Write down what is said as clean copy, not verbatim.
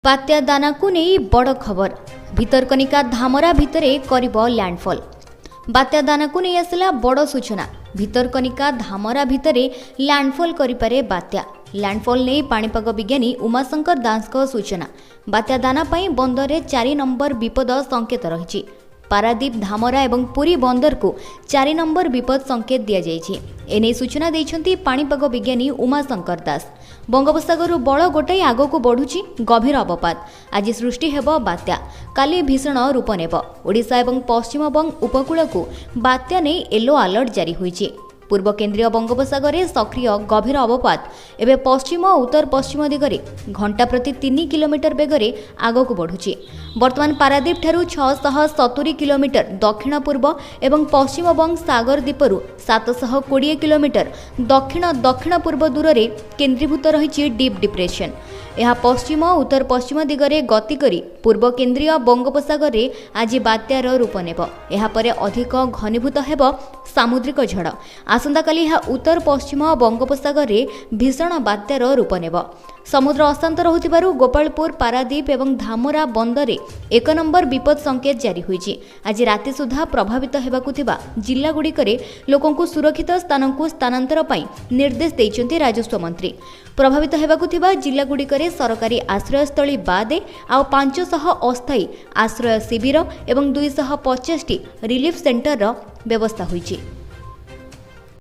बात्या दाना को नहीं बड़ खबर भितरकनिका धामरा भितरे करिबो लैंडफॉल। बात्या दाना को नहीं आसला बड़ सूचना। भितरकनिका धामरा भितरे लैंडफॉल करिपारे बात्या। लैंडफॉल नहीं पाणीपाग विज्ञानी उमाशंकर दास को सूचना। बात्या दाना पई बंदरे 4 नंबर विपद संकेत रही। पारादीप धामरा एवं पुरी बंदर को 4 नंबर विपद संकेत दिया जायछि। एने सूचना देइछन्ति पाणीपाग विज्ञानी उमाशंकर दास। बंगोपसागर बड़ गोटाई आगक बढ़ुछि गभीर अवपात। आज सृष्टि हेब बात्या, काली भीषण रूप नेब। ओडिशा एवं पश्चिमबंग उपकूल को बात्या नहीं येलो अलर्ट जारी होइछि। पूर्व केन्द्रीय बंगोपसागर सक्रिय गभीर अवपात एवं पश्चिम और उत्तर पश्चिम दिगरे घंटा प्रति 3 किलोमीटर बेगरे आगक बढ़ुछि। वर्तमान पारादीप ठारू 670 किलोमीटर दक्षिण पूर्व एवं पश्चिमबंग सागर द्वीपरू 720 किलोमीटर दक्षिण दक्षिण पूर्व दूर में केन्द्रीभूत रही डीप डिप्रेशन। यह पश्चिम और उत्तर पश्चिम दिगरे गति करी पूर्व केन्द्रीय बंगोपसागर में आज बात्यार रूप नेब। यापर अधिक घनीभूत हेब सामुद्रिक झड़। आसंता काली यह उत्तर पश्चिम बंगोपसागर में भीषण बात्यार रूप नेब। समुद्र अशांत रहुथिबारु गोपालपुर, पारादीप एवं धामरा बंदरे 1 नंबर विपद संकेत जारी होइछि। आज राति सुधा प्रभावित हेबाकु थिबा जिल्ला गुड़िकरे लोकंकु सुरक्षित स्थान को स्थानांतर पई निर्देश दैछन्ति राजस्व मंत्री। प्रभावित हेबाकु थिबा जिल्ला गुड़िकरे सरकारी आश्रयस्थली बादे आ 500 अस्थायी आश्रय शिविर एवं 250 रिलीफ सेंटर व्यवस्था होइछि।